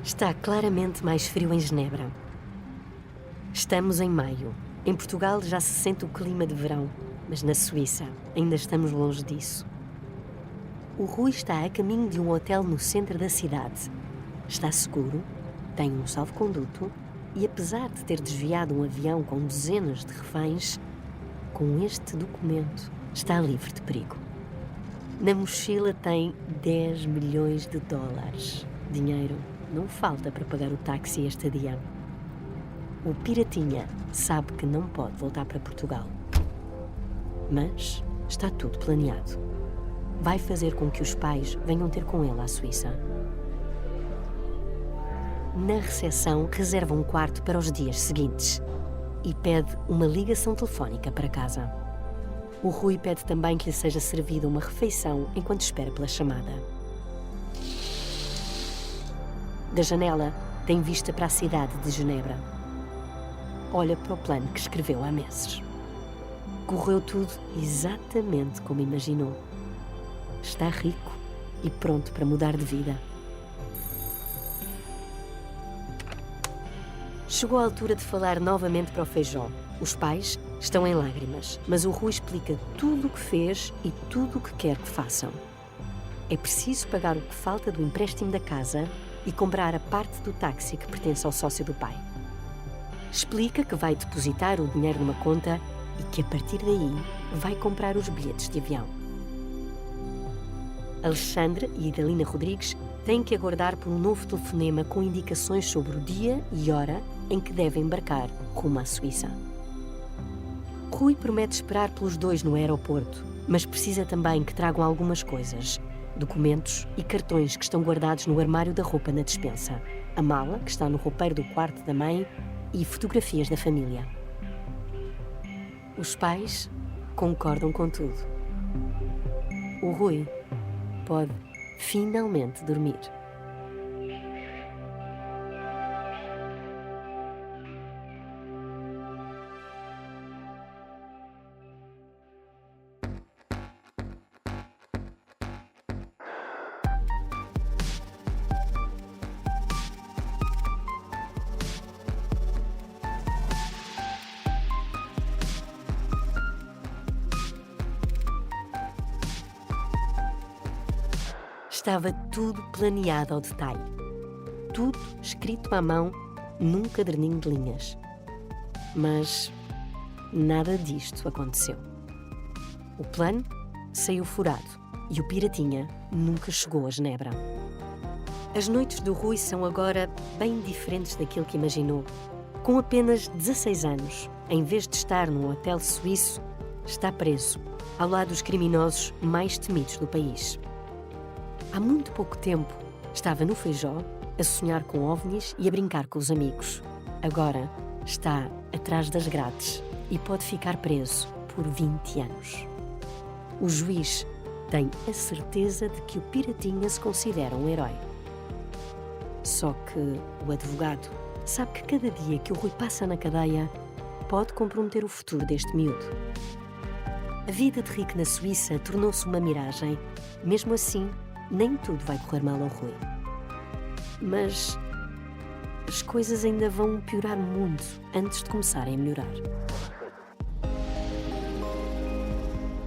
Está claramente mais frio em Genebra. Estamos em maio. Em Portugal já se sente o clima de verão, mas na Suíça ainda estamos longe disso. O Rui está a caminho de um hotel no centro da cidade. Está seguro, tem um salvo-conduto e, apesar de ter desviado um avião com dezenas de reféns, com este documento está livre de perigo. Na mochila tem 10 milhões de dólares. Dinheiro não falta para pagar o táxi e a estadia. O piratinha sabe que não pode voltar para Portugal. Mas está tudo planeado. Vai fazer com que os pais venham ter com ele à Suíça. Na recepção, reserva um quarto para os dias seguintes e pede uma ligação telefónica para casa. O Rui pede também que lhe seja servida uma refeição enquanto espera pela chamada. Da janela, tem vista para a cidade de Genebra. Olha para o plano que escreveu há meses. Correu tudo exatamente como imaginou. Está rico e pronto para mudar de vida. Chegou a altura de falar novamente para o Feijó. Os pais estão em lágrimas, mas o Rui explica tudo o que fez e tudo o que quer que façam. É preciso pagar o que falta do empréstimo da casa e comprar a parte do táxi que pertence ao sócio do pai. Explica que vai depositar o dinheiro numa conta e que a partir daí vai comprar os bilhetes de avião. Alexandre e Idalina Rodrigues têm que aguardar por um novo telefonema com indicações sobre o dia e hora em que devem embarcar rumo à Suíça. Rui promete esperar pelos dois no aeroporto, mas precisa também que tragam algumas coisas: documentos e cartões que estão guardados no armário da roupa na despensa, a mala que está no roupeiro do quarto da mãe e fotografias da família. Os pais concordam com tudo. O Rui pode finalmente dormir. Estava tudo planeado ao detalhe. Tudo escrito à mão num caderninho de linhas. Mas nada disto aconteceu. O plano saiu furado e o piratinha nunca chegou a Genebra. As noites do Rui são agora bem diferentes daquilo que imaginou. Com apenas 16 anos, em vez de estar num hotel suíço, está preso, ao lado dos criminosos mais temidos do país. Há muito pouco tempo, estava no Feijó, a sonhar com ovnis e a brincar com os amigos. Agora está atrás das grades e pode ficar preso por 20 anos. O juiz tem a certeza de que o piratinha se considera um herói. Só que o advogado sabe que cada dia que o Rui passa na cadeia pode comprometer o futuro deste miúdo. A vida de rico na Suíça tornou-se uma miragem. Mesmo assim, nem tudo vai correr mal ao Rui. Mas as coisas ainda vão piorar muito antes de começarem a melhorar.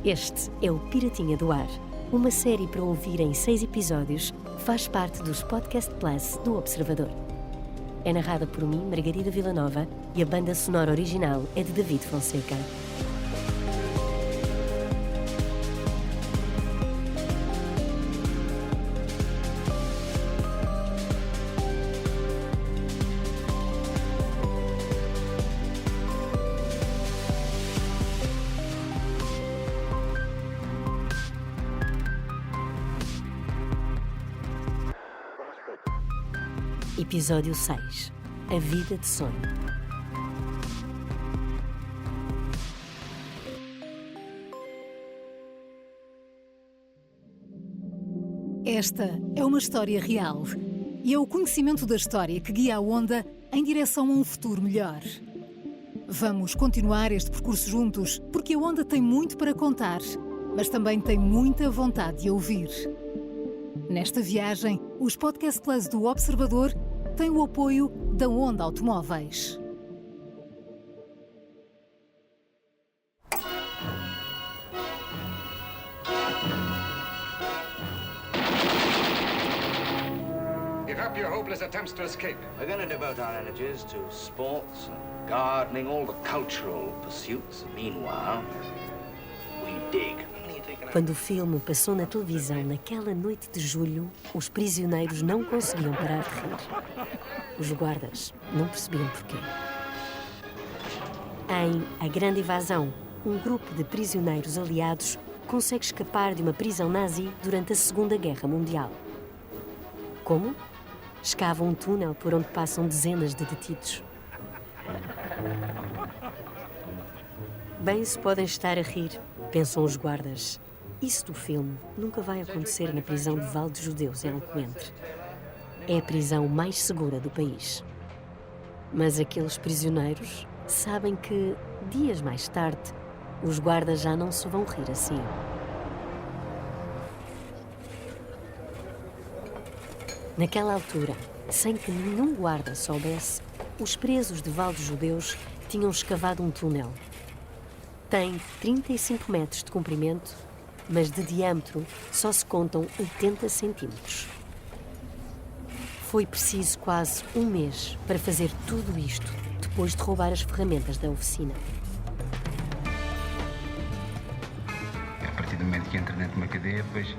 Este é o Piratinha do Ar, uma série para ouvir em 6 episódios, faz parte dos Podcast Plus do Observador. É narrada por mim, Margarida Villanova, e a banda sonora original é de David Fonseca. Episódio 6. A vida de sonho. Esta é uma história real e é o conhecimento da história que guia a Onda em direção a um futuro melhor. Vamos continuar este percurso juntos, porque a Onda tem muito para contar, mas também tem muita vontade de ouvir. Nesta viagem, os Podcast Plus do Observador tem o apoio da Honda Automóveis. Give up your hopeless attempts to escape. We're going to devote our energies to sports and gardening, all the cultural pursuits. Meanwhile, we dig. Quando o filme passou na televisão naquela noite de julho, os prisioneiros não conseguiam parar de rir. Os guardas não percebiam porquê. Em A Grande Evasão, um grupo de prisioneiros aliados consegue escapar de uma prisão nazi durante a Segunda Guerra Mundial. Como? Escavam um túnel por onde passam dezenas de detidos. Bem se podem estar a rir, pensam os guardas. Isso do filme nunca vai acontecer na prisão de Val de Judeus, em Alcoentre. É a prisão mais segura do país. Mas aqueles prisioneiros sabem que, dias mais tarde, os guardas já não se vão rir assim. Naquela altura, sem que nenhum guarda soubesse, os presos de Val de Judeus tinham escavado um túnel. Tem 35 metros de comprimento, mas de diâmetro só se contam 80 centímetros. Foi preciso quase um mês para fazer tudo isto, depois de roubar as ferramentas da oficina. A partir do momento que entro dentro de uma cadeia, depois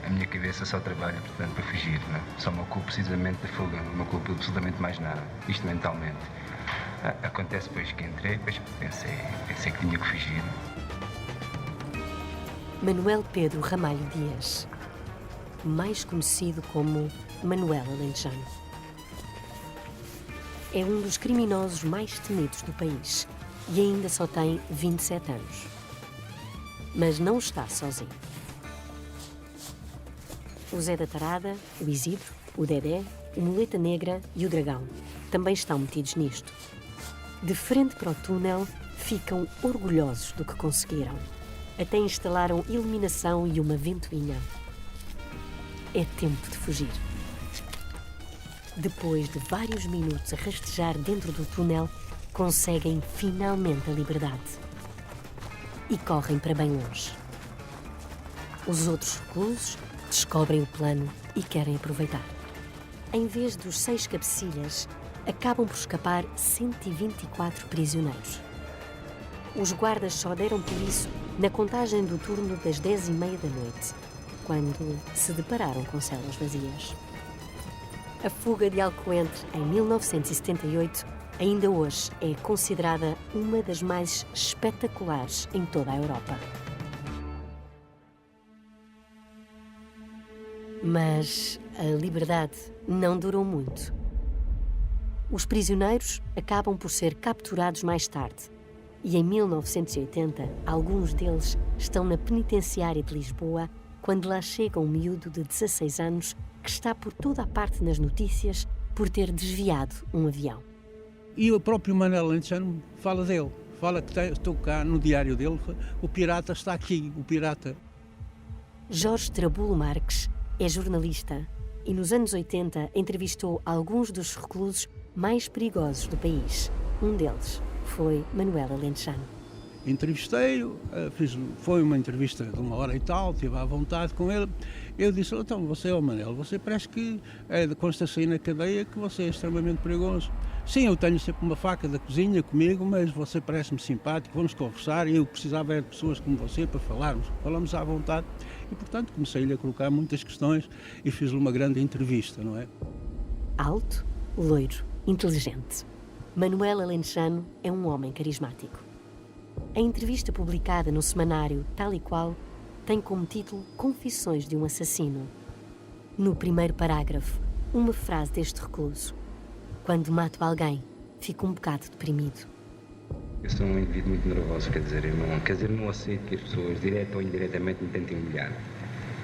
a minha cabeça só trabalha, portanto, para fugir. Não é? Só me ocupo precisamente da fuga, não me ocupo absolutamente mais nada, isto mentalmente. Acontece depois que entrei, depois pensei que tinha que fugir. Manuel Pedro Ramalho Dias, mais conhecido como Manuel Alentejano. É um dos criminosos mais temidos do país e ainda só tem 27 anos. Mas não está sozinho. O Zé da Tarada, o Isidro, o Dedé, o Muleta Negra e o Dragão também estão metidos nisto. De frente para o túnel, ficam orgulhosos do que conseguiram. Até instalaram iluminação e uma ventoinha. É tempo de fugir. Depois de vários minutos a rastejar dentro do túnel, conseguem finalmente a liberdade. E correm para bem longe. Os outros reclusos descobrem o plano e querem aproveitar. Em vez dos 6 cabecilhas, acabam por escapar 124 prisioneiros. Os guardas só deram por isso na contagem do turno das 10h30 da noite, quando se depararam com celas vazias. A fuga de Alcoentre, em 1978, ainda hoje é considerada uma das mais espetaculares em toda a Europa. Mas a liberdade não durou muito. Os prisioneiros acabam por ser capturados mais tarde. E em 1980, alguns deles estão na penitenciária de Lisboa quando lá chega um miúdo de 16 anos que está por toda a parte nas notícias por ter desviado um avião. E o próprio Manuel Alentejano fala dele. Fala que estou cá no diário dele, o pirata está aqui, o pirata. Jorge Trabulo Marques é jornalista e nos anos 80 entrevistou alguns dos reclusos mais perigosos do país. Um deles foi Manuel Alentejano. Entrevistei-o, foi uma entrevista de 1h e tal, estive à vontade com ele. Eu disse, então, você, Manel, você parece que consta-se aí na cadeia que você é extremamente perigoso. Sim, eu tenho sempre uma faca da cozinha comigo, mas você parece-me simpático, vamos conversar. Eu precisava de pessoas como você para falarmos. Falamos à vontade e, portanto, comecei-lhe a colocar muitas questões e fiz-lhe uma grande entrevista, não é? Alto, loiro, inteligente. Manuel Alentejano é um homem carismático. A entrevista publicada no semanário Tal e Qual tem como título Confissões de um Assassino. No primeiro parágrafo, uma frase deste recluso. Quando mato alguém, fico um bocado deprimido. Eu sou um indivíduo muito nervoso, quer dizer, não aceito que as pessoas, direta ou indiretamente, me tentem humilhar.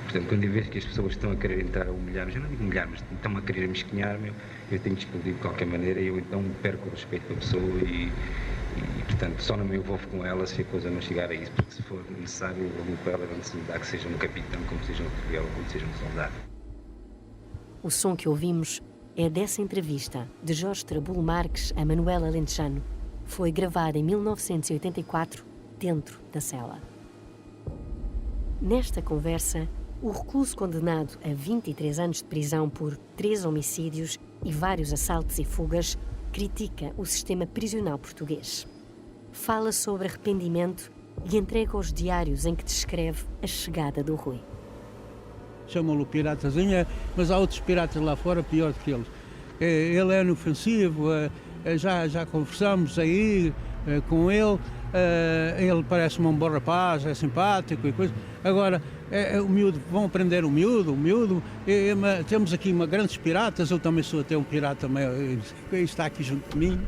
Portanto, quando eu vejo que as pessoas estão a querer entrar a humilhar-me, já não digo humilhar, mas estão a querer mesquinhar-me, eu tenho que explodir de qualquer maneira e eu então perco o respeito pela pessoa e, portanto, só não me envolvo com ela se a coisa não chegar a isso, porque se for necessário, eu vou com ela, necessitar que seja um capitão, como seja um oficial, como seja um soldado. O som que ouvimos é dessa entrevista de Jorge Trabulo Marques a Manuel Alentejano. Foi gravada em 1984, dentro da cela. Nesta conversa, o recluso condenado a 23 anos de prisão por 3 homicídios e vários assaltos e fugas critica o sistema prisional português. Fala sobre arrependimento e entrega os diários em que descreve a chegada do Rui. Chamam-lhe piratazinha, mas há outros piratas lá fora pior do que eles. Ele é inofensivo, já conversamos aí com ele, ele parece-me um bom rapaz, é simpático e coisa. Agora, o miúdo, vão prender o miúdo, temos aqui grandes piratas, eu também sou até um pirata, está aqui junto de mim.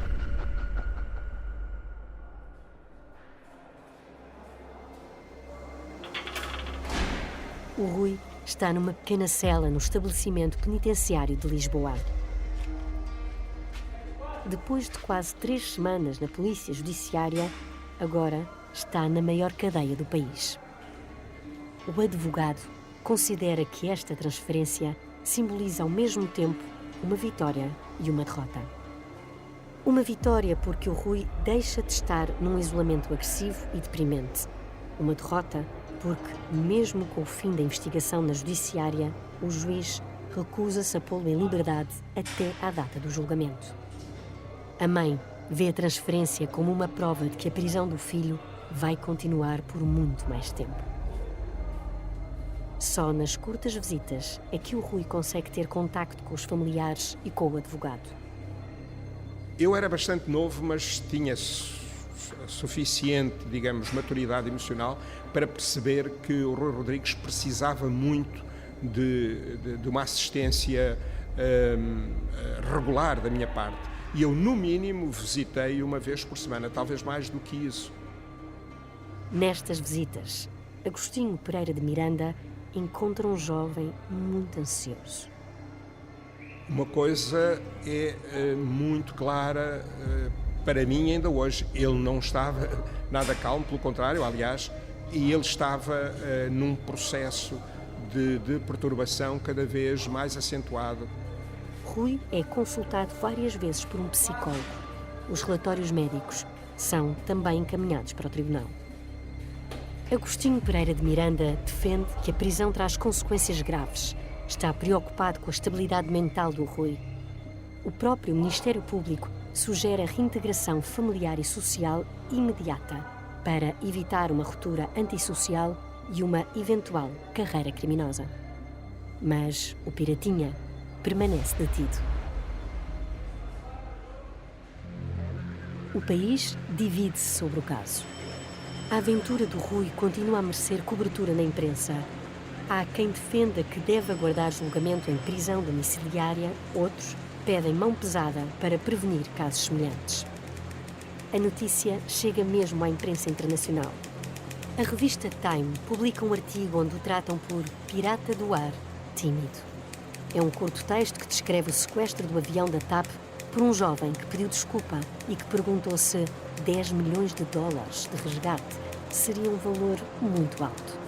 O Rui está numa pequena cela no estabelecimento penitenciário de Lisboa. Depois de quase 3 semanas na polícia judiciária, agora está na maior cadeia do país. O advogado considera que esta transferência simboliza ao mesmo tempo uma vitória e uma derrota. Uma vitória porque o Rui deixa de estar num isolamento agressivo e deprimente. Uma derrota porque, mesmo com o fim da investigação na judiciária, o juiz recusa-se a pô-lo em liberdade até à data do julgamento. A mãe vê a transferência como uma prova de que a prisão do filho vai continuar por muito mais tempo. Só nas curtas visitas é que o Rui consegue ter contacto com os familiares e com o advogado. Eu era bastante novo, mas tinha suficiente, digamos, maturidade emocional para perceber que o Rui Rodrigues precisava muito de uma assistência regular da minha parte. E eu, no mínimo, visitei uma vez por semana, talvez mais do que isso. Nestas visitas, Agostinho Pereira de Miranda encontra um jovem muito ansioso. Uma coisa é muito clara para mim ainda hoje. Ele não estava nada calmo, pelo contrário, aliás, e ele estava num processo de perturbação cada vez mais acentuado. Rui é consultado várias vezes por um psicólogo. Os relatórios médicos são também encaminhados para o tribunal. Agostinho Pereira de Miranda defende que a prisão traz consequências graves. Está preocupado com a estabilidade mental do Rui. O próprio Ministério Público sugere a reintegração familiar e social imediata para evitar uma ruptura antissocial e uma eventual carreira criminosa. Mas o Piratinha permanece detido. O país divide-se sobre o caso. A aventura do Rui continua a merecer cobertura na imprensa. Há quem defenda que deve aguardar julgamento em prisão domiciliária, outros pedem mão pesada para prevenir casos semelhantes. A notícia chega mesmo à imprensa internacional. A revista Time publica um artigo onde o tratam por pirata do ar tímido. É um curto texto que descreve o sequestro do avião da TAP por um jovem que pediu desculpa e que perguntou se 10 milhões de dólares de resgate seria um valor muito alto.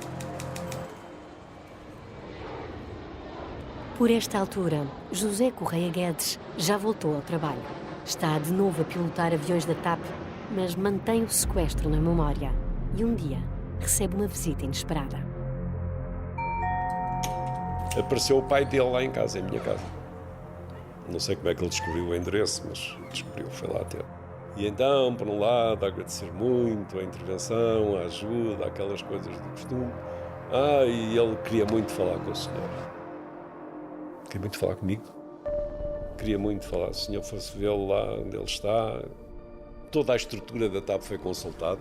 Por esta altura, José Correia Guedes já voltou ao trabalho. Está de novo a pilotar aviões da TAP, mas mantém o sequestro na memória. E um dia recebe uma visita inesperada. Apareceu o pai dele lá em casa, em minha casa. Não sei como é que ele descobriu o endereço, mas descobriu, foi lá ter. E então, por um lado, a agradecer muito a intervenção, a ajuda, aquelas coisas do costume. E ele queria muito falar com o senhor. Queria muito falar comigo. Queria muito falar. Se o senhor fosse vê-lo lá onde ele está, toda a estrutura da TAP foi consultada.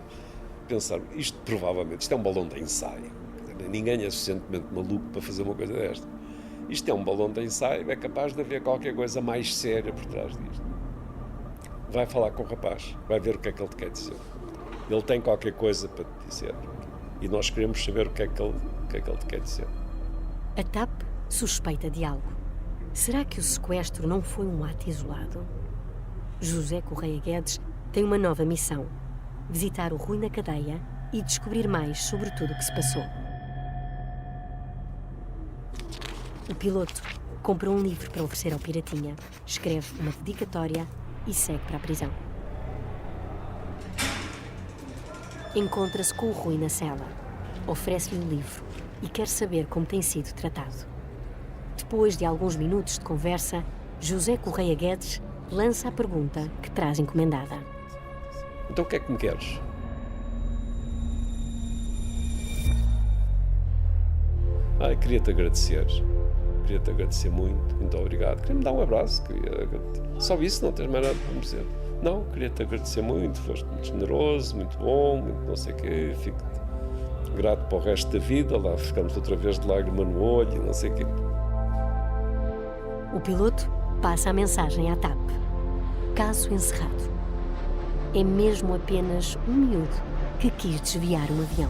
Pensar, isto é um balão de ensaio. Ninguém é suficientemente maluco para fazer uma coisa desta. Isto é um balão de ensaio, é capaz de haver qualquer coisa mais séria por trás disto. Vai falar com o rapaz, vai ver o que é que ele te quer dizer. Ele tem qualquer coisa para te dizer. E nós queremos saber o que é que ele te quer dizer. A TAP suspeita de algo. Será que o sequestro não foi um ato isolado? José Correia Guedes tem uma nova missão: visitar o Rui na cadeia e descobrir mais sobre tudo o que se passou. O piloto compra um livro para oferecer ao Piratinha, escreve uma dedicatória e segue para a prisão. Encontra-se com o Rui na cela, oferece-lhe o livro e quer saber como tem sido tratado. Depois de alguns minutos de conversa, José Correia Guedes lança a pergunta que traz encomendada. Então o que é que me queres? Queria-te agradecer. Queria-te agradecer muito. Muito obrigado. Queria-me dar um abraço. Só isso, não tens mais nada para me dizer. Não, queria-te agradecer muito. Foste muito generoso, muito bom, muito não sei o quê. Fico-te grato para o resto da vida. Lá ficamos outra vez de lágrima no olho e não sei o quê. O piloto passa a mensagem à TAP. Caso encerrado. É mesmo apenas um miúdo que quis desviar um avião.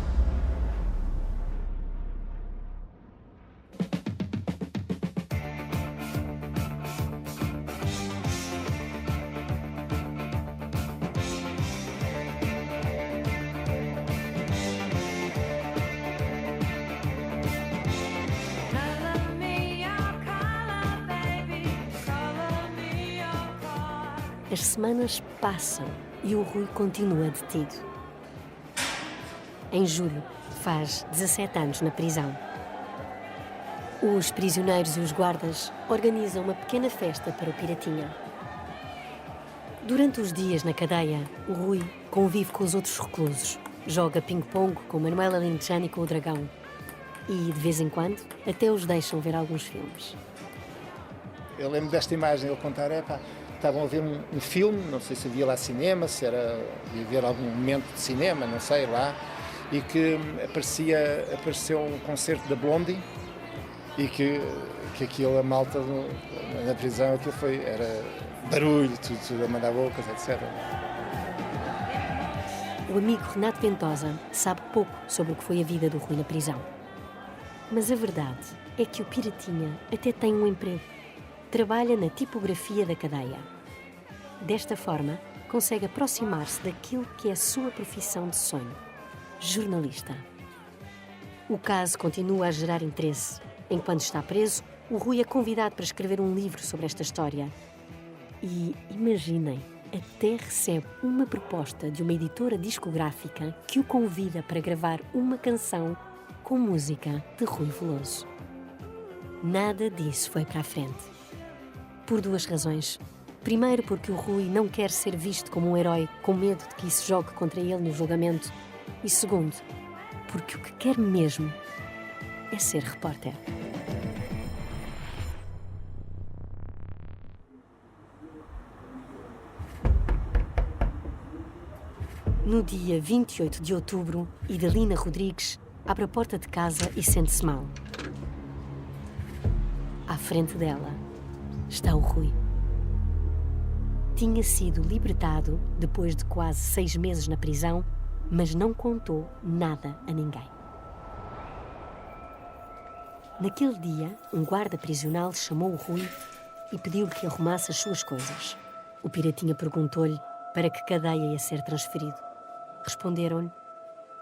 As semanas passam e o Rui continua detido. Em julho, faz 17 anos na prisão. Os prisioneiros e os guardas organizam uma pequena festa para o Piratinha. Durante os dias na cadeia, o Rui convive com os outros reclusos, joga ping-pong com Manuela Lindjani e com o Dragão. E, de vez em quando, até os deixam ver alguns filmes. Eu lembro desta imagem, ele contar, estavam a ver um filme, não sei se havia lá cinema, se era de haver algum momento de cinema, não sei lá, e que apareceu um concerto da Blondie e que aquilo, a malta na prisão, aquilo era barulho, tudo a mandar bocas, etc. O amigo Renato Ventosa sabe pouco sobre o que foi a vida do Rui na prisão. Mas a verdade é que o Piratinha até tem um emprego. Trabalha na tipografia da cadeia. Desta forma, consegue aproximar-se daquilo que é a sua profissão de sonho: jornalista. O caso continua a gerar interesse. Enquanto está preso, o Rui é convidado para escrever um livro sobre esta história. E, imaginem, até recebe uma proposta de uma editora discográfica que o convida para gravar uma canção com música de Rui Veloso. Nada disso foi para a frente. Por duas razões. Primeiro, porque o Rui não quer ser visto como um herói com medo de que isso jogue contra ele no julgamento. E segundo, porque o que quer mesmo é ser repórter. No dia 28 de outubro, Idalina Rodrigues abre a porta de casa e sente-se mal. À frente dela está o Rui. Tinha sido libertado depois de quase 6 meses na prisão, mas não contou nada a ninguém. Naquele dia, um guarda prisional chamou o Rui e pediu-lhe que arrumasse as suas coisas. O Piratinha perguntou-lhe para que cadeia ia ser transferido. Responderam-lhe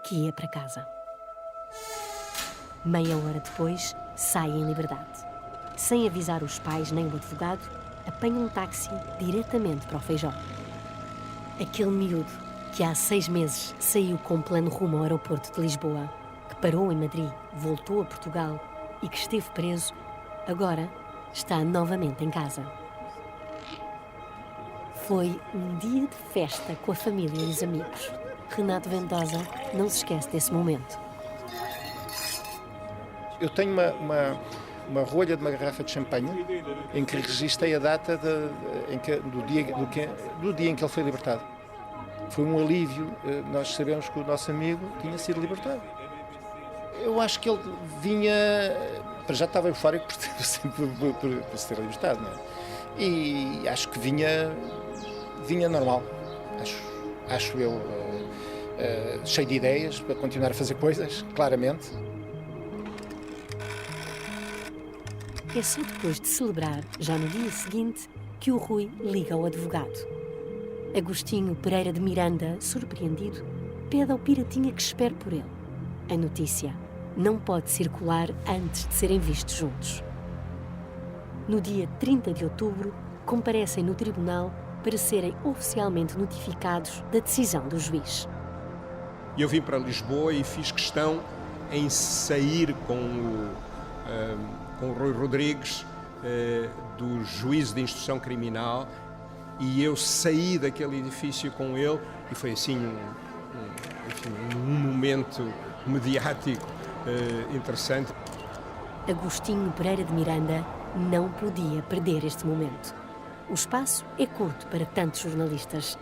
que ia para casa. Meia hora depois, sai em liberdade. Sem avisar os pais nem o advogado, apanha um táxi diretamente para o Feijó. Aquele miúdo que há 6 meses saiu com plano rumo ao aeroporto de Lisboa, que parou em Madrid, voltou a Portugal e que esteve preso, agora está novamente em casa. Foi um dia de festa com a família e os amigos. Renato Ventosa não se esquece desse momento. Eu tenho uma rolha de uma garrafa de champanhe em que registrei a data do dia em que ele foi libertado. Foi um alívio, nós sabemos que o nosso amigo tinha sido libertado. Eu acho que ele vinha, para já estava eufórico por se ter libertado, não é? E acho que vinha normal, acho eu, cheio de ideias para continuar a fazer coisas, claramente. É só depois de celebrar, já no dia seguinte, que o Rui liga ao advogado. Agostinho Pereira de Miranda, surpreendido, pede ao Piratinha que espere por ele. A notícia não pode circular antes de serem vistos juntos. no dia 30 de outubro, comparecem no tribunal para serem oficialmente notificados da decisão do juiz. Eu vim para Lisboa e fiz questão em sair com o Rui Rodrigues do juízo de instrução criminal, e eu saí daquele edifício com ele, e foi assim um momento mediático interessante. Agostinho Pereira de Miranda não podia perder este momento. O espaço é curto para tantos jornalistas.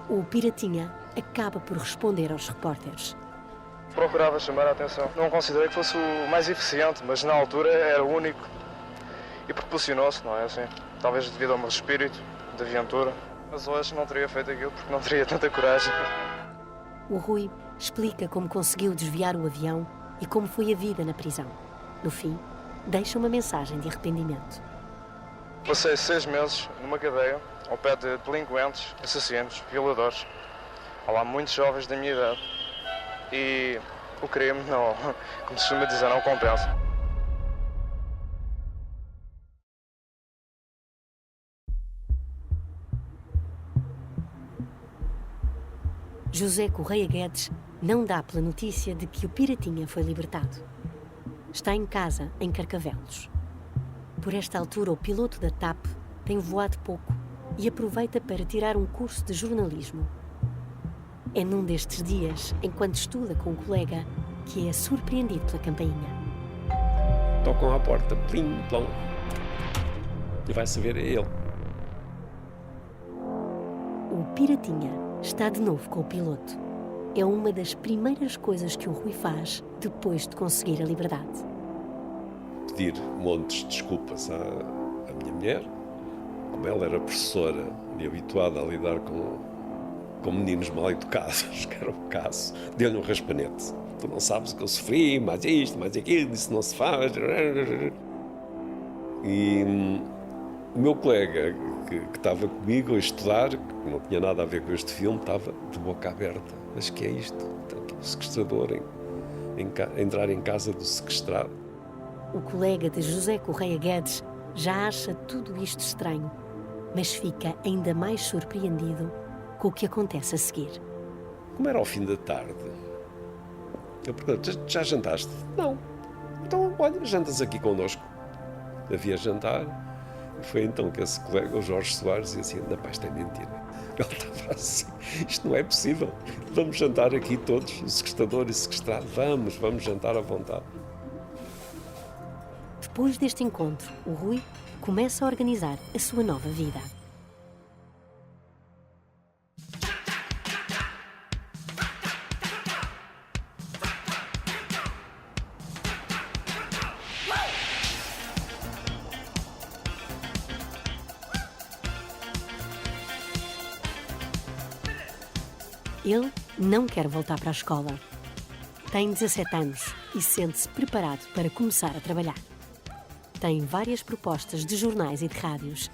O Piratinha acaba por responder aos repórteres. Procurava chamar a atenção. Não considerei que fosse o mais eficiente, mas na altura era o único. E proporcionou-se, não é assim? Talvez devido ao meu espírito de aventura. Mas hoje não teria feito aquilo porque não teria tanta coragem. O Rui explica como conseguiu desviar o avião e como foi a vida na prisão. No fim, deixa uma mensagem de arrependimento. Passei 6 meses numa cadeia, ao pé de delinquentes, assassinos, violadores. Há lá muitos jovens da minha idade. E o crime, não, como se costuma dizer, não compensa. José Correia Guedes não dá pela notícia de que o Piratinha foi libertado. Está em casa, em Carcavelos. Por esta altura, o piloto da TAP tem voado pouco e aproveita para tirar um curso de jornalismo. É num destes dias, enquanto estuda com um colega, que é surpreendido pela campainha. Tocam à porta, plim, plom. E vai saber, é ele. O Piratinha está de novo com o piloto. É uma das primeiras coisas que o Rui faz depois de conseguir a liberdade. Pedir montes de desculpas à minha mulher. Como ela era professora e habituada a lidar com meninos mal educados, que era o caso, deu-lhe um raspanete. Tu não sabes o que eu sofri, mais isto, mais aquilo, isso não se faz. E o meu colega que estava comigo a estudar, que não tinha nada a ver com este filme, estava de boca aberta. Mas que é isto? O sequestrador entrar em casa do sequestrado. O colega de José Correia Guedes já acha tudo isto estranho, mas fica ainda mais surpreendido com o que acontece a seguir. Como era ao fim da tarde, eu pergunto, já jantaste? Não. Então, olha, jantas aqui connosco. Havia jantar. Foi então que esse colega, o Jorge Soares, disse assim, rapaz, isto é mentira. Ele estava assim, isto não é possível. Vamos jantar aqui todos, o sequestrador e o sequestrado. Vamos jantar à vontade. Depois deste encontro, o Rui começa a organizar a sua nova vida. Ele não quer voltar para a escola. Tem 17 anos e sente-se preparado para começar a trabalhar. Tem várias propostas de jornais e de rádios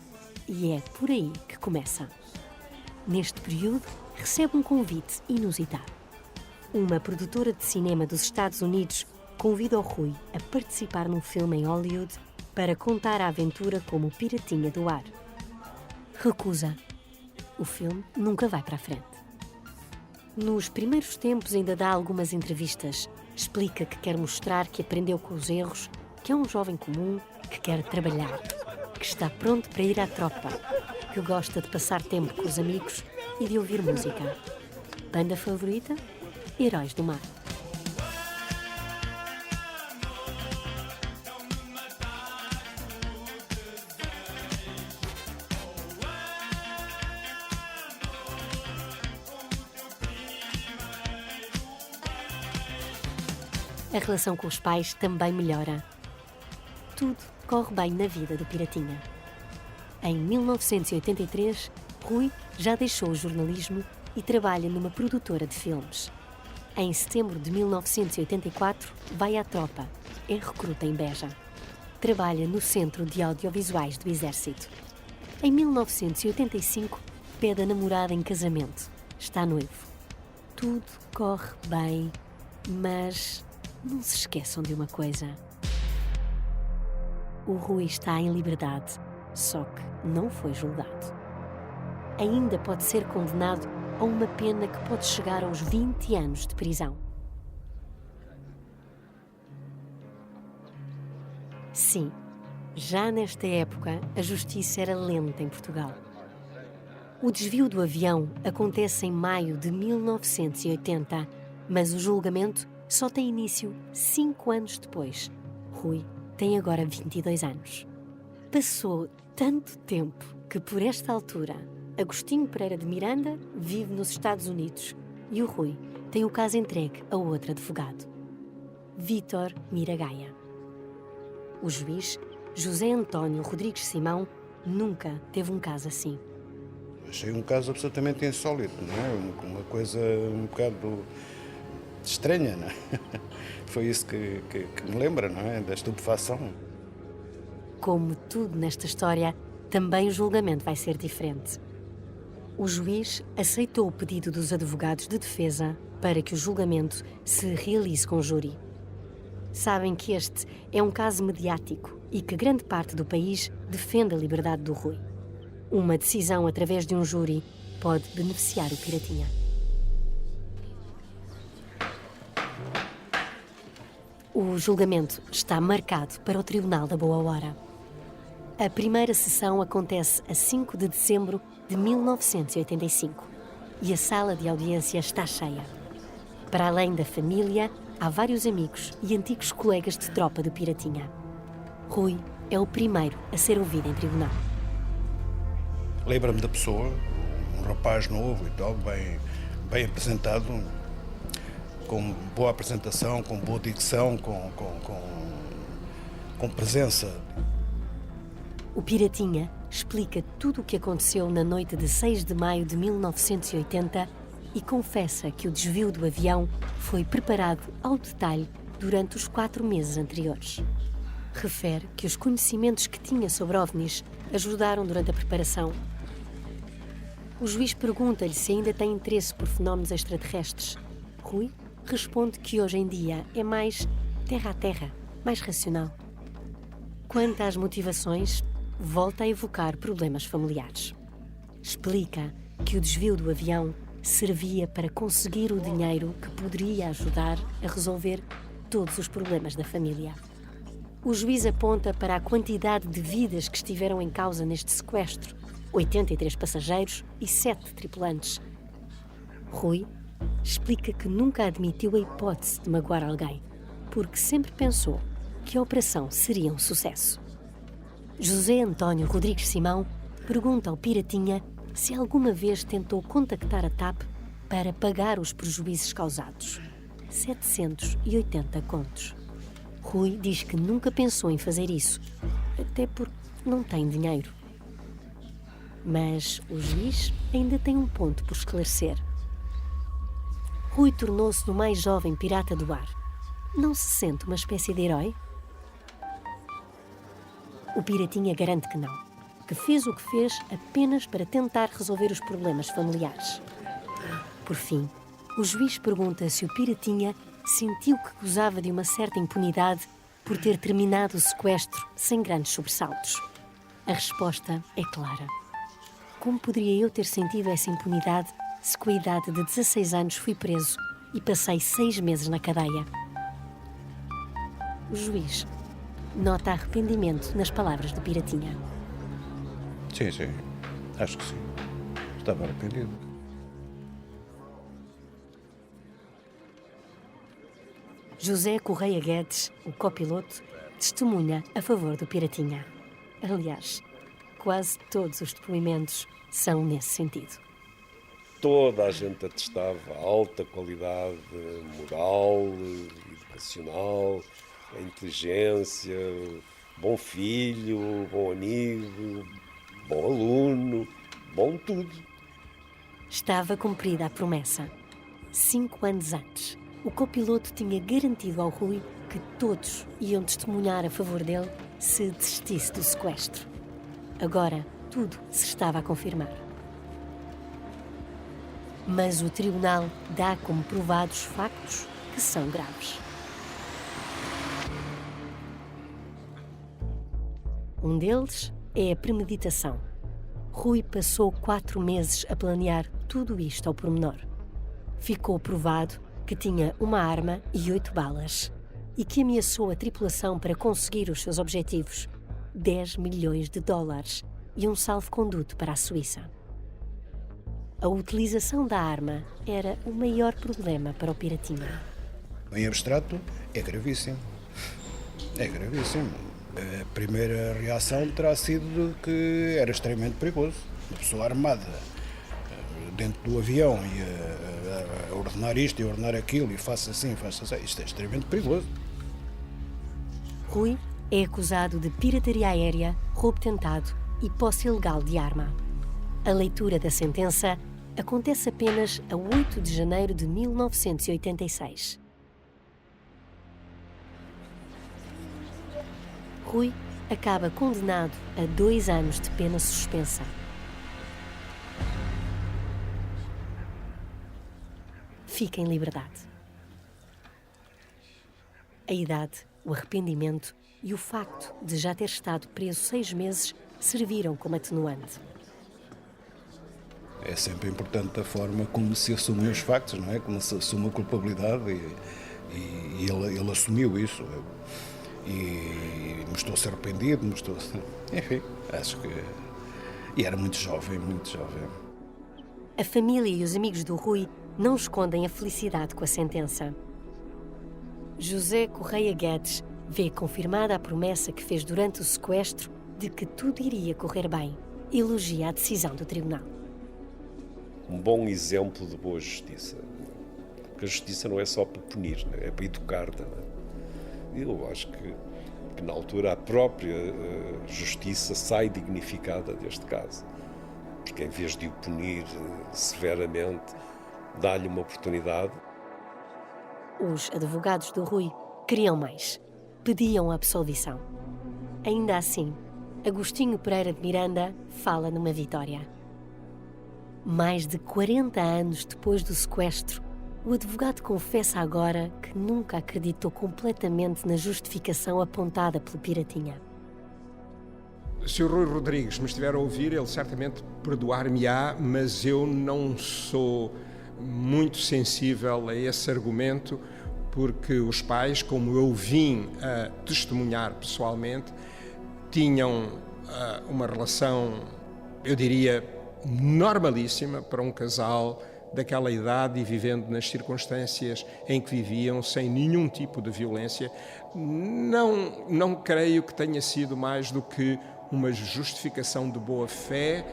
e é por aí que começa. Neste período, recebe um convite inusitado. Uma produtora de cinema dos Estados Unidos convida o Rui a participar num filme em Hollywood para contar a aventura como o Piratinha do Ar. Recusa. O filme nunca vai para a frente. Nos primeiros tempos ainda dá algumas entrevistas. Explica que quer mostrar que aprendeu com os erros, que é um jovem comum, que quer trabalhar, que está pronto para ir à tropa, que gosta de passar tempo com os amigos e de ouvir música. Banda favorita? Heróis do Mar. A relação com os pais também melhora. Tudo corre bem na vida do Piratinha. Em 1983, Rui já deixou o jornalismo e trabalha numa produtora de filmes. Em setembro de 1984, vai à tropa. É recruta em Beja. Trabalha no Centro de Audiovisuais do Exército. Em 1985, pede a namorada em casamento. Está noivo. Tudo corre bem, mas não se esqueçam de uma coisa. o Rui está em liberdade, só que não foi julgado. Ainda pode ser condenado a uma pena que pode chegar aos 20 anos de prisão. Sim, já nesta época a justiça era lenta em Portugal. O desvio do avião acontece em maio de 1980, mas o julgamento só tem início 5 anos depois. Rui tem agora 22 anos. Passou tanto tempo que, por esta altura, Agostinho Pereira de Miranda vive nos Estados Unidos e o Rui tem o caso entregue a outro advogado, Vítor Miragaia. O juiz, José António Rodrigues Simão, nunca teve um caso assim. Achei um caso absolutamente insólito, não é? Uma coisa um bocado estranha, não é? Foi isso que me lembra, não é? Da estupefação. Como tudo nesta história, também o julgamento vai ser diferente. O juiz aceitou o pedido dos advogados de defesa para que o julgamento se realize com júri. Sabem que este é um caso mediático e que grande parte do país defende a liberdade do Rui. Uma decisão através de um júri pode beneficiar o Piratinha. O julgamento está marcado para o Tribunal da Boa Hora. A primeira sessão acontece a 5 de dezembro de 1985 e a sala de audiência está cheia. Para além da família, há vários amigos e antigos colegas de tropa do Piratinha. Rui é o primeiro a ser ouvido em tribunal. Lembra-me da pessoa, um rapaz novo e tal, bem apresentado, com boa apresentação, com boa dicção, com presença. O Piratinha explica tudo o que aconteceu na noite de 6 de maio de 1980 e confessa que o desvio do avião foi preparado ao detalhe durante os 4 meses anteriores. Refere que os conhecimentos que tinha sobre OVNIs ajudaram durante a preparação. O juiz pergunta-lhe se ainda tem interesse por fenómenos extraterrestres. Rui responde que hoje em dia é mais terra a terra, mais racional. Quanto às motivações, volta a evocar problemas familiares. Explica que o desvio do avião servia para conseguir o dinheiro que poderia ajudar a resolver todos os problemas da família. O juiz aponta para a quantidade de vidas que estiveram em causa neste sequestro: 83 passageiros e 7 tripulantes. Rui explica que nunca admitiu a hipótese de magoar alguém, porque sempre pensou que a operação seria um sucesso. José António Rodrigues Simão pergunta ao Piratinha se alguma vez tentou contactar a TAP para pagar os prejuízos causados. 780 contos. Rui diz que nunca pensou em fazer isso, até porque não tem dinheiro. Mas o juiz ainda tem um ponto por esclarecer. Rui tornou-se o mais jovem pirata do ar. Não se sente uma espécie de herói? O Piratinha garante que não, que fez o que fez apenas para tentar resolver os problemas familiares. Por fim, o juiz pergunta se o Piratinha sentiu que gozava de uma certa impunidade por ter terminado o sequestro sem grandes sobressaltos. A resposta é clara. Como poderia eu ter sentido essa impunidade se com a idade de 16 anos fui preso e passei 6 meses na cadeia? O juiz nota arrependimento nas palavras do Piratinha. Sim, acho que sim. Estava arrependido. José Correia Guedes, o copiloto, testemunha a favor do Piratinha. Aliás, quase todos os depoimentos são nesse sentido. Toda a gente atestava a alta qualidade moral, educacional, a inteligência, bom filho, bom amigo, bom aluno, bom tudo. Estava cumprida a promessa. 5 anos antes, o copiloto tinha garantido ao Rui que todos iam testemunhar a favor dele se desistisse do sequestro. Agora, tudo se estava a confirmar. Mas o tribunal dá como provados factos que são graves. Um deles é a premeditação. Rui passou 4 meses a planear tudo isto ao pormenor. Ficou provado que tinha uma arma e 8 balas e que ameaçou a tripulação para conseguir os seus objetivos: $10 milhões e um salvo-conduto para a Suíça. A utilização da arma era o maior problema para o Piratinha. Em abstrato, é gravíssimo. É gravíssimo. A primeira reação terá sido que era extremamente perigoso. Uma pessoa armada dentro do avião e a ordenar isto e a ordenar aquilo e faça assim, isto é extremamente perigoso. Rui é acusado de pirataria aérea, roubo tentado e posse ilegal de arma. A leitura da sentença acontece apenas a 8 de janeiro de 1986. Rui acaba condenado a 2 anos de pena suspensa. Fica em liberdade. A idade, o arrependimento e o facto de já ter estado preso 6 meses serviram como atenuante. É sempre importante a forma como se assumem os factos, não é? Como se assume a culpabilidade e ele assumiu isso. E mostrou-se arrependido, enfim, acho que... E era muito jovem, muito jovem. A família e os amigos do Rui não escondem a felicidade com a sentença. José Correia Guedes vê confirmada a promessa que fez durante o sequestro de que tudo iria correr bem. Elogia a decisão do tribunal. Um bom exemplo de boa justiça. Porque a justiça não é só para punir, é para educar também. Eu acho que na altura a própria justiça sai dignificada deste caso. Porque em vez de o punir severamente, dá-lhe uma oportunidade. Os advogados do Rui queriam mais. Pediam a absolvição. Ainda assim, Agostinho Pereira de Miranda fala numa vitória. Mais de 40 anos depois do sequestro, o advogado confessa agora que nunca acreditou completamente na justificação apontada pelo Piratinha. Se o Rui Rodrigues me estiver a ouvir, ele certamente perdoar-me-á, mas eu não sou muito sensível a esse argumento, porque os pais, como eu vim a testemunhar pessoalmente, tinham uma relação, eu diria, normalíssima para um casal daquela idade e vivendo nas circunstâncias em que viviam, sem nenhum tipo de violência. Não creio que tenha sido mais do que uma justificação de boa-fé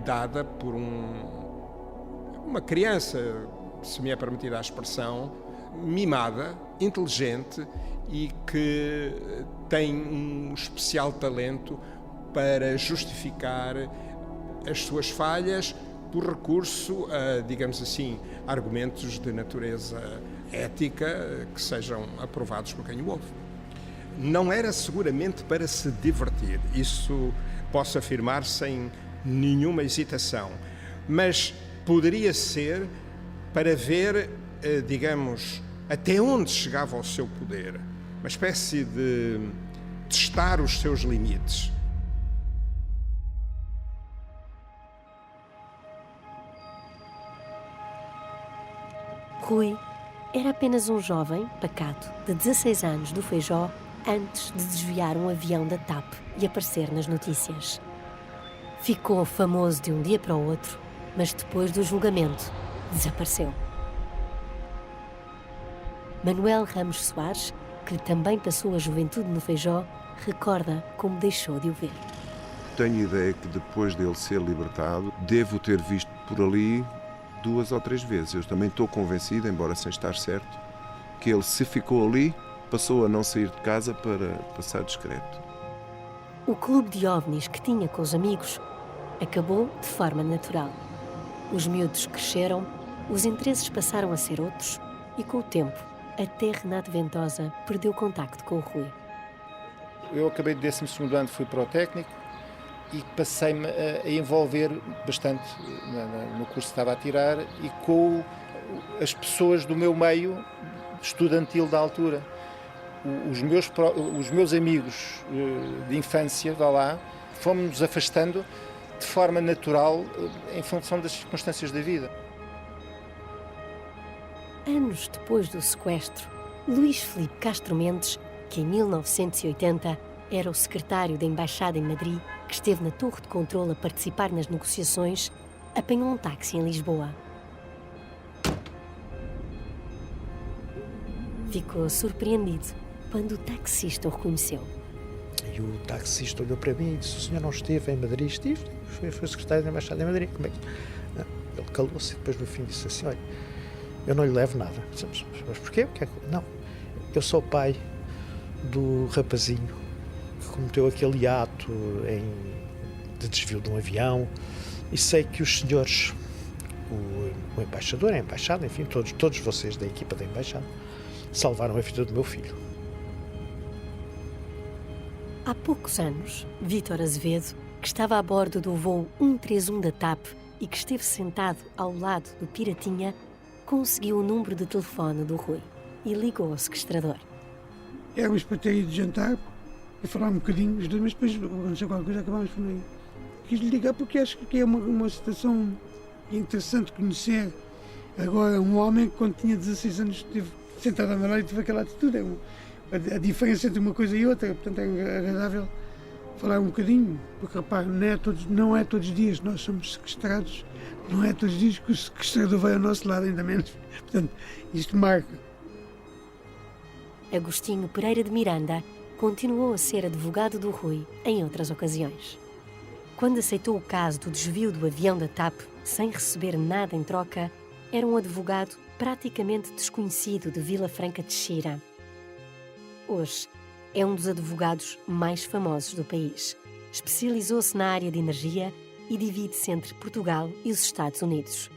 dada por uma criança, se me é permitida a expressão, mimada, inteligente e que tem um especial talento para justificar as suas falhas por recurso a, digamos assim, argumentos de natureza ética que sejam aprovados por quem o ouve. Não era seguramente para se divertir, isso posso afirmar sem nenhuma hesitação, mas poderia ser para ver, digamos, até onde chegava o seu poder, uma espécie de testar os seus limites. Rui era apenas um jovem pacato de 16 anos do Feijó antes de desviar um avião da TAP e aparecer nas notícias. Ficou famoso de um dia para o outro, mas depois do julgamento desapareceu. Manuel Ramos Soares, que também passou a juventude no Feijó, recorda como deixou de o ver. Tenho ideia que depois dele ser libertado, devo ter visto por ali 2 ou 3 vezes. Eu também estou convencido, embora sem estar certo, que ele, se ficou ali, passou a não sair de casa para passar discreto. O clube de ovnis que tinha com os amigos acabou de forma natural. Os miúdos cresceram, os interesses passaram a ser outros e, com o tempo, até Renato Ventosa perdeu contacto com o Rui. Eu acabei de 12º ano, fui para o técnico e passei-me a envolver bastante no curso que estava a tirar e com as pessoas do meu meio estudantil da altura. os meus amigos de infância, vá lá, fomos-nos afastando de forma natural em função das circunstâncias da vida. Anos depois do sequestro, Luís Filipe Castro Mendes, que em 1980 era o secretário da Embaixada em Madrid, que esteve na torre de controle a participar nas negociações, apanhou um táxi em Lisboa. Ficou surpreendido quando o taxista o reconheceu. E o taxista olhou para mim e disse: o senhor não esteve em Madrid? Estive, foi secretário da Embaixada em Madrid. Como é que... Ele calou-se e depois no fim disse assim: olha, eu não lhe levo nada. Mas porquê? Não, eu sou o pai do rapazinho que cometeu aquele ato de desvio de um avião e sei que os senhores, o embaixador, a embaixada, enfim, todos vocês da equipa da embaixada, salvaram a vida do meu filho. Há poucos anos, Vítor Azevedo, que estava a bordo do voo 131 da TAP e que esteve sentado ao lado do Piratinha, conseguiu o número de telefone do Rui e ligou ao sequestrador. Éramos para ter ido jantar e falar um bocadinho, os dois, mas depois aconteceu qualquer coisa, acabámos por aí. Quis lhe ligar porque acho que é uma situação interessante conhecer agora um homem que quando tinha 16 anos esteve sentado ao meu lado e teve aquela atitude. A diferença entre uma coisa e outra, portanto é agradável falar um bocadinho, porque repare, não é todos os dias nós somos sequestrados, não é todos os dias que o sequestrador vai ao nosso lado, ainda menos. Portanto, isto marca. Agostinho Pereira de Miranda continuou a ser advogado do Rui em outras ocasiões. Quando aceitou o caso do desvio do avião da TAP sem receber nada em troca, era um advogado praticamente desconhecido de Vila Franca de Xira. Hoje é um dos advogados mais famosos do país. Especializou-se na área de energia e divide-se entre Portugal e os Estados Unidos.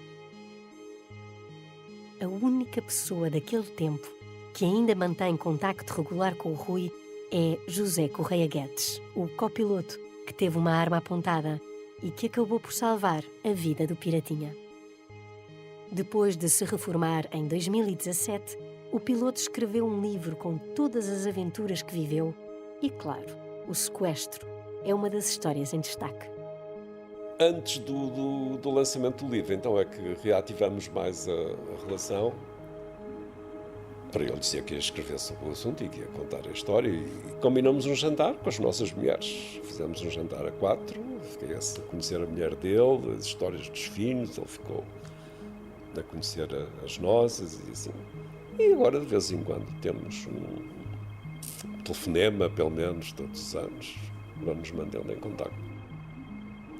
A única pessoa daquele tempo que ainda mantém contacto regular com o Rui é José Correia Guedes, o copiloto que teve uma arma apontada e que acabou por salvar a vida do Piratinha. Depois de se reformar em 2017, o piloto escreveu um livro com todas as aventuras que viveu e, claro, o sequestro é uma das histórias em destaque. Antes do lançamento do livro, então, é que reativamos mais a relação. Para ele dizer que ia escrever sobre o assunto e que ia contar a história, e combinamos um jantar com as nossas mulheres. Fizemos um jantar a 4, fiquei a conhecer a mulher dele, as histórias dos filhos, ele ficou a conhecer as nossas e assim. E agora, de vez em quando, temos um telefonema, pelo menos, todos os anos, vamos mantendo em contacto.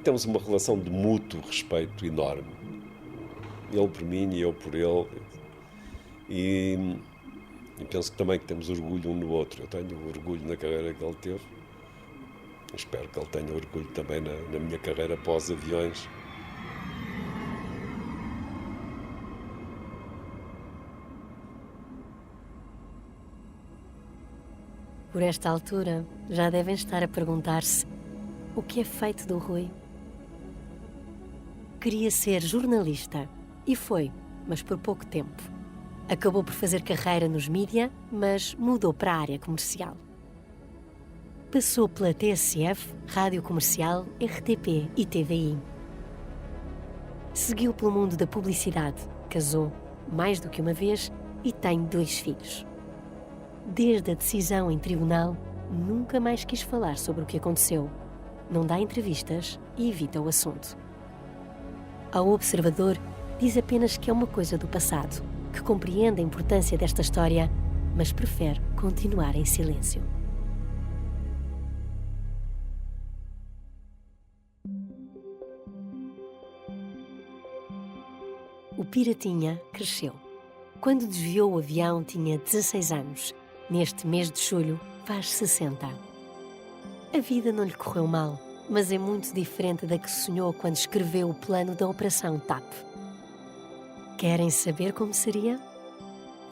Temos uma relação de mútuo respeito enorme. Ele por mim e eu por ele. E penso que também que temos orgulho um no outro. Eu tenho orgulho na carreira que ele teve. Espero que ele tenha orgulho também na minha carreira pós-aviões. Por esta altura, já devem estar a perguntar-se o que é feito do Rui. Queria ser jornalista e foi, mas por pouco tempo. Acabou por fazer carreira nos mídia, mas mudou para a área comercial. Passou pela TSF, Rádio Comercial, RTP e TVI. Seguiu pelo mundo da publicidade, casou mais do que uma vez e tem 2 filhos. Desde a decisão em tribunal, nunca mais quis falar sobre o que aconteceu. Não dá entrevistas e evita o assunto. Ao Observador, diz apenas que é uma coisa do passado, que compreende a importância desta história, mas prefere continuar em silêncio. O Piratinha cresceu. Quando desviou o avião, tinha 16 anos. Neste mês de julho, faz 60. A vida não lhe correu mal, mas é muito diferente da que sonhou quando escreveu o plano da Operação TAP. Querem saber como seria?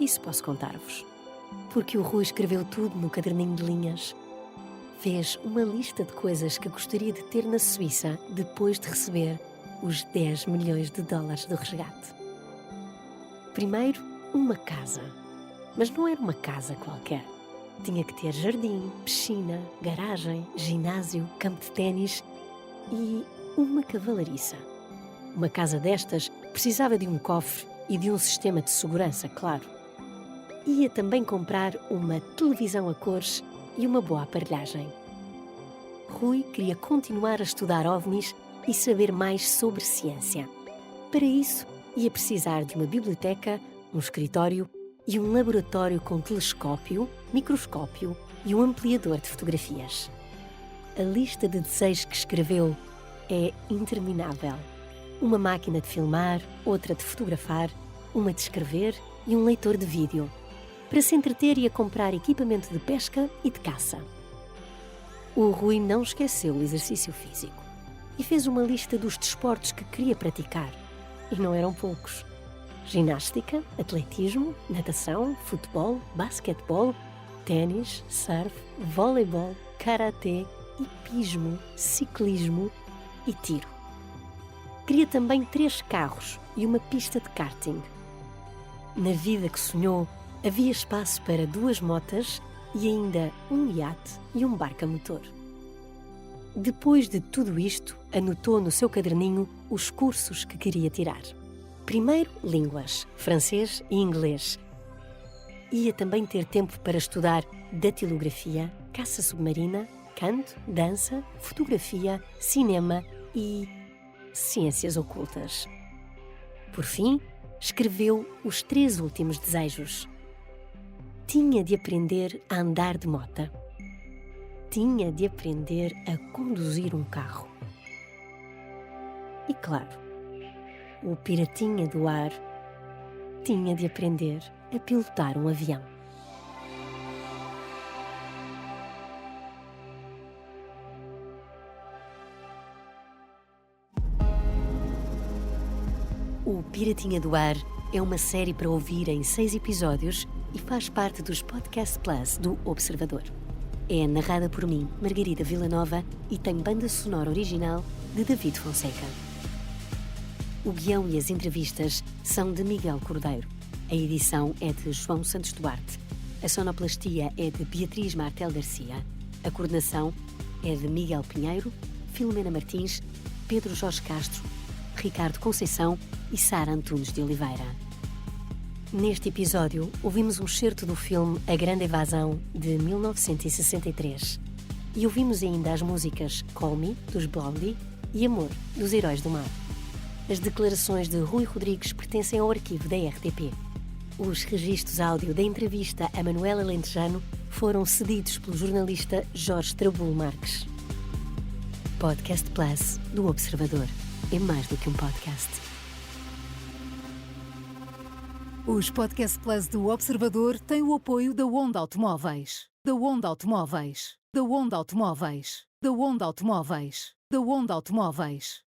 Isso posso contar-vos. Porque o Rui escreveu tudo no caderninho de linhas. Fez uma lista de coisas que gostaria de ter na Suíça depois de receber os 10 milhões de dólares do resgate. Primeiro, uma casa. Mas não era uma casa qualquer. Tinha que ter jardim, piscina, garagem, ginásio, campo de ténis e uma cavalariça. Uma casa destas precisava de um cofre e de um sistema de segurança, claro. Ia também comprar uma televisão a cores e uma boa aparelhagem. Rui queria continuar a estudar OVNIs e saber mais sobre ciência. Para isso, ia precisar de uma biblioteca, um escritório e um laboratório com telescópio, microscópio e um ampliador de fotografias. A lista de desejos que escreveu é interminável. Uma máquina de filmar, outra de fotografar, uma de escrever e um leitor de vídeo, para se entreter e a comprar equipamento de pesca e de caça. O Rui não esqueceu o exercício físico e fez uma lista dos desportos que queria praticar. E não eram poucos. Ginástica, atletismo, natação, futebol, basquetebol, ténis, surf, voleibol, karatê, hipismo, ciclismo e tiro. Queria também 3 carros e uma pista de karting. Na vida que sonhou, havia espaço para 2 motas e ainda um iate e um barco a motor. Depois de tudo isto, anotou no seu caderninho os cursos que queria tirar. Primeiro, línguas, francês e inglês. Ia também ter tempo para estudar datilografia, caça submarina, canto, dança, fotografia, cinema e ciências ocultas. Por fim, escreveu os 3 últimos desejos. Tinha de aprender a andar de mota. Tinha de aprender a conduzir um carro. E claro, o piratinha do ar tinha de aprender a pilotar um avião. O Piratinha do Ar é uma série para ouvir em 6 episódios e faz parte dos Podcast Plus do Observador. É narrada por mim, Margarida Villanova, e tem banda sonora original de David Fonseca. O guião e as entrevistas são de Miguel Cordeiro. A edição é de João Santos Duarte. A sonoplastia é de Beatriz Martel Garcia. A coordenação é de Miguel Pinheiro, Filomena Martins, Pedro Jorge Castro, Ricardo Conceição e Sara Antunes de Oliveira. Neste episódio, ouvimos um excerto do filme A Grande Evasão, de 1963. E ouvimos ainda as músicas Call Me, dos Blondie, e Amor, dos Heróis do Mar. As declarações de Rui Rodrigues pertencem ao arquivo da RTP. Os registros áudio da entrevista a Manuela Lentejano foram cedidos pelo jornalista Jorge Trabulo Marques. Podcast Plus do Observador. É mais do que um podcast. Os Podcast Plus do Observador têm o apoio da Onda Automóveis. Da Onda Automóveis. Da Onda Automóveis. Da Onda Automóveis. Da Onda Automóveis.